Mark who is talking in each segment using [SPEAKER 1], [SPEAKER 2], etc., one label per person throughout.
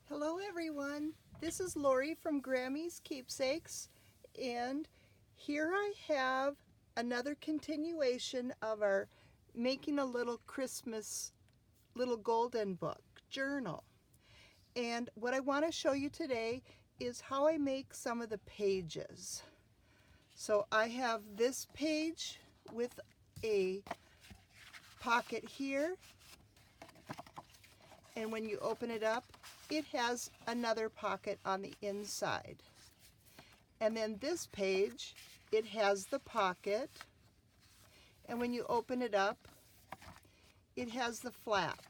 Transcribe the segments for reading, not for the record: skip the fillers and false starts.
[SPEAKER 1] Hello everyone, this is Lori from Grammy's Keepsakes, and here I have another continuation of our Making a Little Christmas Little Golden Book journal. And what I want to show you today is how I make some of the pages. So I have this page with a pocket here, and when you open it up, it has another pocket on the inside. And then this page, it has the pocket, and when you open it up, it has the flap.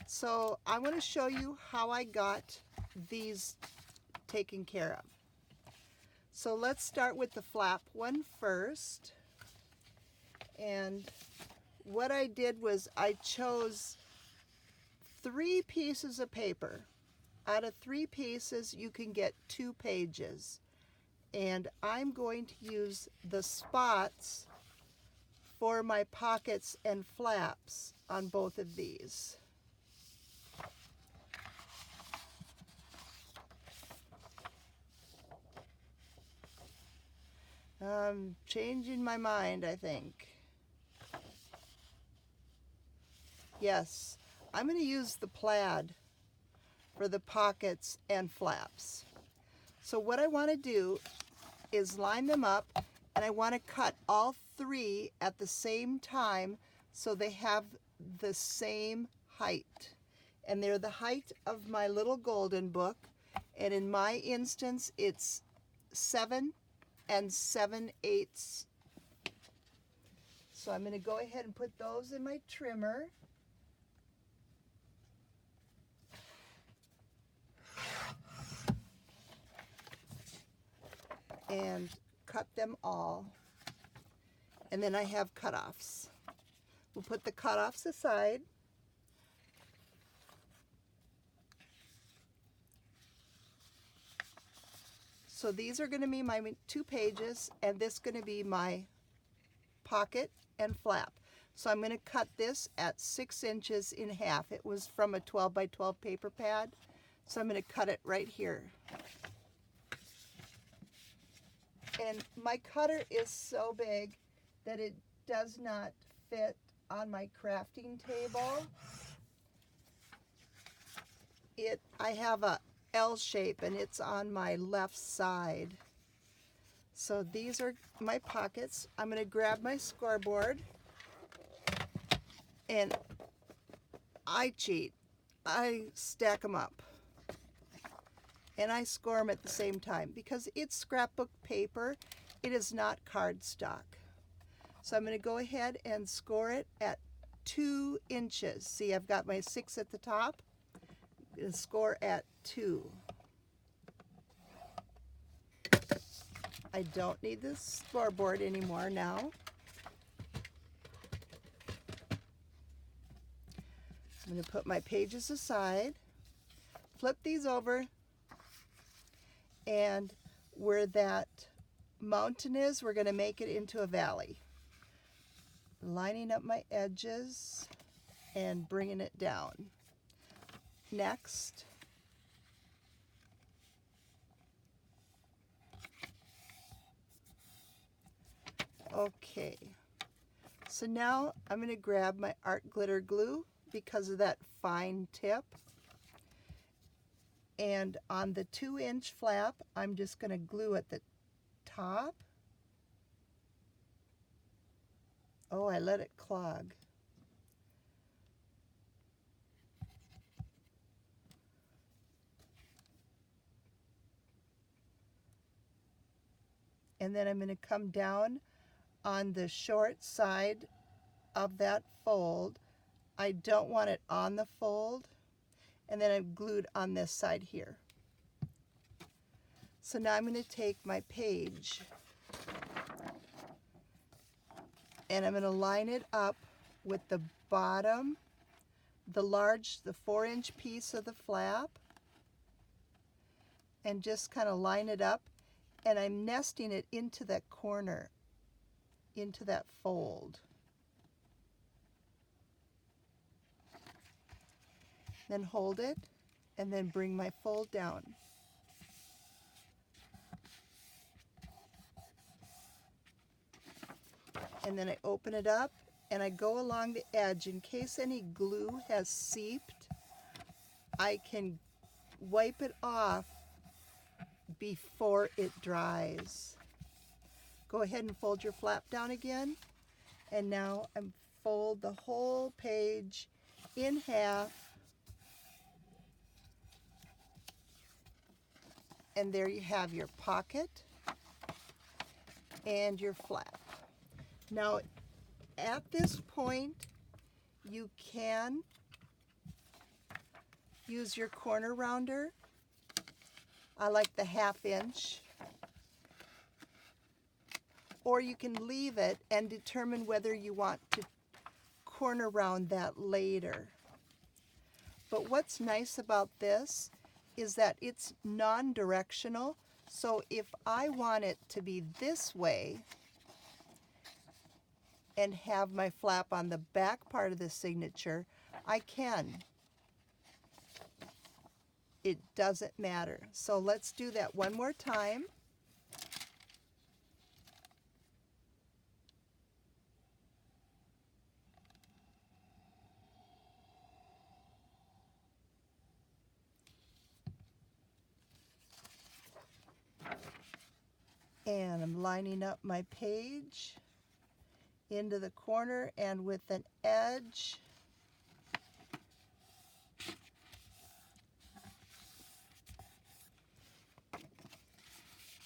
[SPEAKER 1] So I want to show you how I got these taken care of. So let's start with the flap one first. And what I did was I chose 3 pieces of paper. Out of 3 pieces, you can get 2 pages. And I'm going to use the spots for my pockets and flaps on both of these. I'm changing my mind, I think. Yes, I'm going to use the plaid for the pockets and flaps. So what I want to do is line them up, and I want to cut all 3 at the same time so they have the same height. And they're the height of my little golden book, and in my instance it's 7 7/8. So I'm going to go ahead and put those in my trimmer. And cut them all. And then I have cutoffs. We'll put the cutoffs aside. So these are going to be my 2 pages, and this is going to be my pocket and flap. So I'm going to cut this at 6 inches in half. It was from a 12 by 12 paper pad, so I'm going to cut it right here. And my cutter is so big that it does not fit on my crafting table. I have a L shape, and it's on my left side. So these are my pockets. I'm going to grab my scoreboard, and I cheat. I stack them up, and I score them at the same time because it's scrapbook paper. It is not cardstock. So I'm going to go ahead and score it at 2 inches. See, I've got my 6 at the top. I'm going to score at 2. I don't need this scoreboard anymore now. I'm going to put my pages aside, flip these over, and where that mountain is, we're going to make it into a valley. Lining up my edges and bringing it down. Next, okay, so now I'm going to grab my art glitter glue because of that fine tip, and on the 2-inch flap I'm just going to glue at the top. Oh, I let it clog. And then I'm going to come down on the short side of that fold. I don't want it on the fold. And then I'm glued on this side here. So now I'm going to take my page, and I'm going to line it up with the bottom, the 4-inch piece of the flap, and just kind of line it up, and I'm nesting it into that corner, into that fold. then hold it, and then bring my fold down. And then I open it up and I go along the edge. In case any glue has seeped, I can wipe it off before it dries. Go ahead and fold your flap down again. And now I fold the whole page in half. And there you have your pocket and your flap. Now, at this point, you can use your corner rounder. I like the 1/2 inch. Or you can leave it and determine whether you want to corner round that later. But what's nice about this is that it's non-directional. So if I want it to be this way and have my flap on the back part of the signature, I can. It doesn't matter. So let's do that one more time. And I'm lining up my page into the corner and with an edge.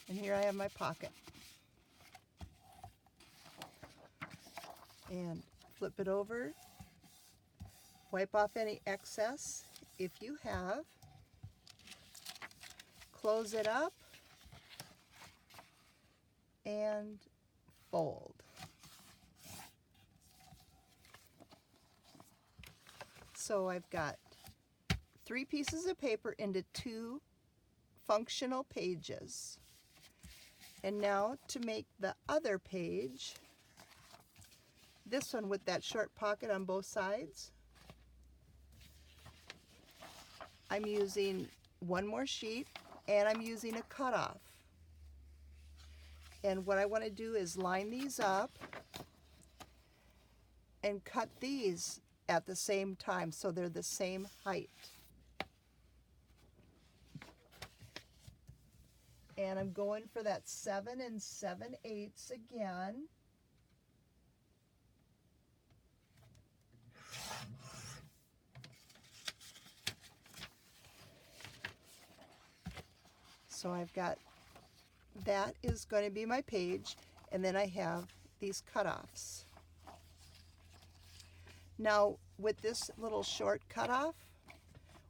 [SPEAKER 1] And here I have my pocket. And flip it over. Wipe off any excess if you have. Close it up. And fold. So I've got 3 pieces of paper into 2 functional pages. And now to make the other page, this one with that short pocket on both sides, I'm using one more sheet and I'm using a cutoff. And what I want to do is line these up and cut these at the same time so they're the same height. And I'm going for that 7 7/8 again. So I've got, that is going to be my page, and then I have these cutoffs. Now with this little short cutoff,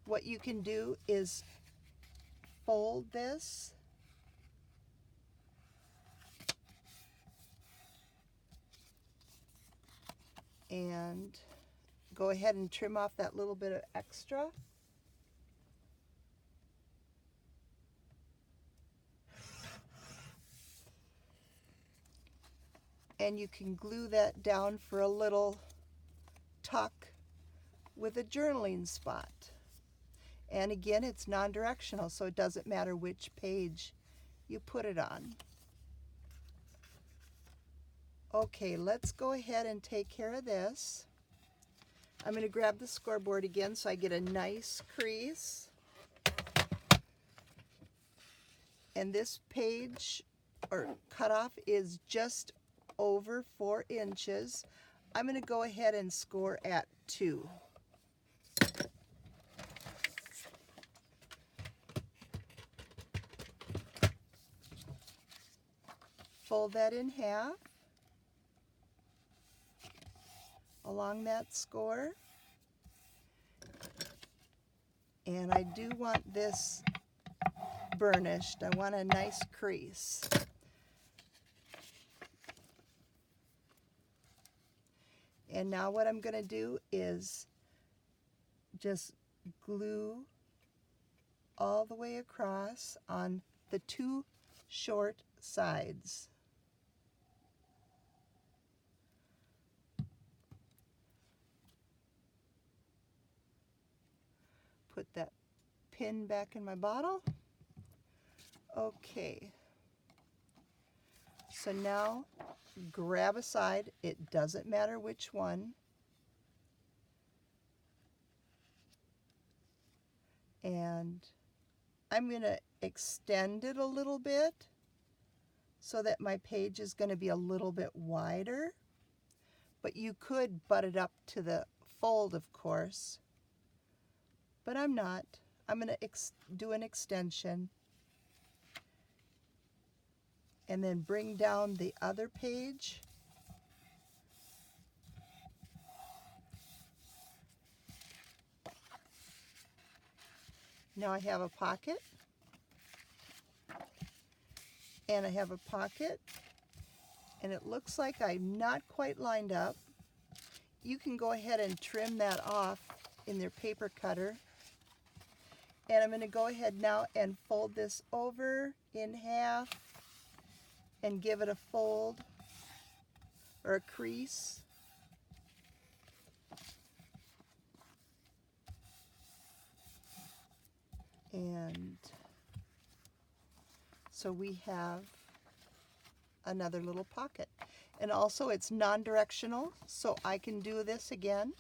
[SPEAKER 1] what you can do is fold this and go ahead and trim off that little bit of extra. And you can glue that down for a little tuck with a journaling spot. And again, it's non-directional, so it doesn't matter which page you put it on. Okay, let's go ahead and take care of this. I'm going to grab the scoreboard again so I get a nice crease. And this page or cutoff is just over 4 inches. I'm going to go ahead and score at 2. Fold that in half along that score. And I do want this burnished. I want a nice crease. And now what I'm going to do is just glue all the way across on the 2 short sides. put that pin back in my bottle. Okay. So now grab a side. It doesn't matter which one. And I'm going to extend it a little bit so that my page is going to be a little bit wider. But you could butt it up to the fold, of course. But I'm not. I'm going to do an extension. And then bring down the other page. Now I have a pocket. And I have a pocket. And it looks like I'm not quite lined up. You can go ahead and trim that off in your paper cutter. And I'm going to go ahead now and fold this over in half and give it a fold or a crease. And so we have another little pocket. And also it's non-directional, so I can do this again.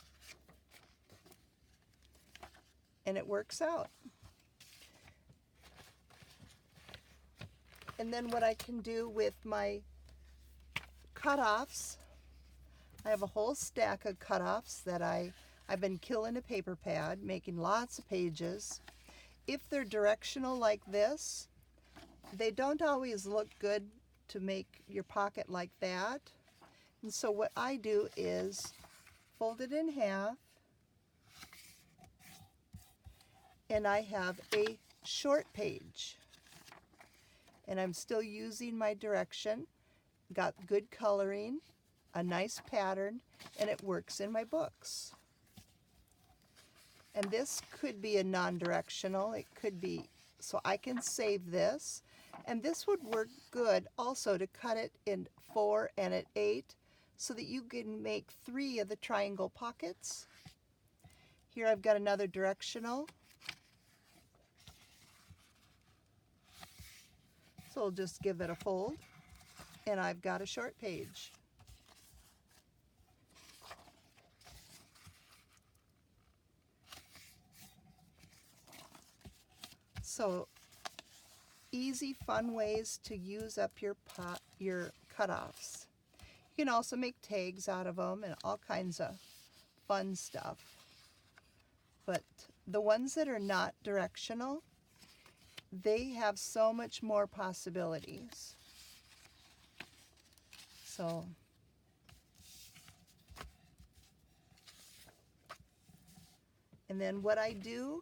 [SPEAKER 1] And it works out. And then what I can do with my cutoffs, I have a whole stack of cutoffs that I've been killing a paper pad, making lots of pages. If they're directional like this, they don't always look good to make your pocket like that. And so what I do is fold it in half, and I have a short page. And I'm still using my direction, got good coloring, a nice pattern, and it works in my books. And this could be a non-directional, it could be, so I can save this. And this would work good also to cut it in 4 and at 8 so that you can make 3 of the triangle pockets. Here I've got another directional. So I'll just give it a fold, and I've got a short page. So easy, fun ways to use up your cutoffs. You can also make tags out of them and all kinds of fun stuff. But the ones that are not directional, they have so much more possibilities. So and then what I do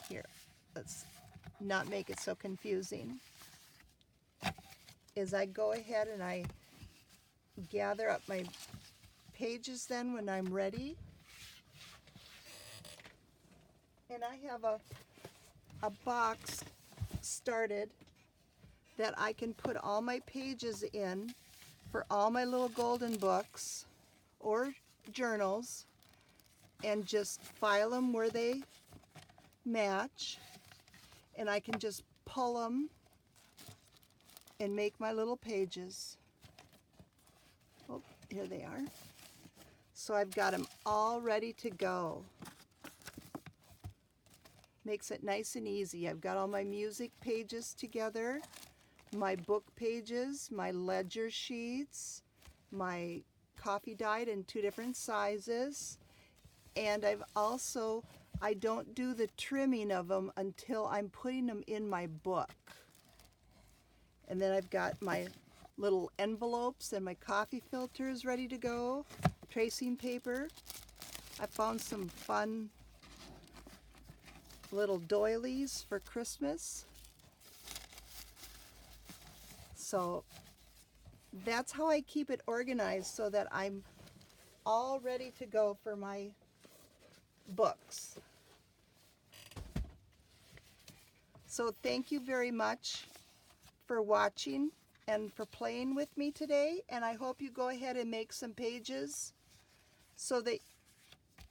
[SPEAKER 1] here, let's not make it so confusing, is I go ahead and I gather up my pages then when I'm ready. And I have a box started that I can put all my pages in for all my little golden books or journals and just file them where they match, and I can just pull them and make my little pages. Oh, here they are. So I've got them all ready to go. Makes it nice and easy. I've got all my music pages together, my book pages, my ledger sheets, my coffee dyed in 2 different sizes, and I don't do the trimming of them until I'm putting them in my book. And then I've got my little envelopes and my coffee filters ready to go, tracing paper. I found some fun little doilies for Christmas. So that's how I keep it organized so that I'm all ready to go for my books. So thank you very much for watching and for playing with me today, and I hope you go ahead and make some pages so that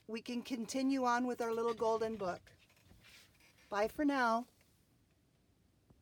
[SPEAKER 1] we can continue on with our little golden book. Bye for now.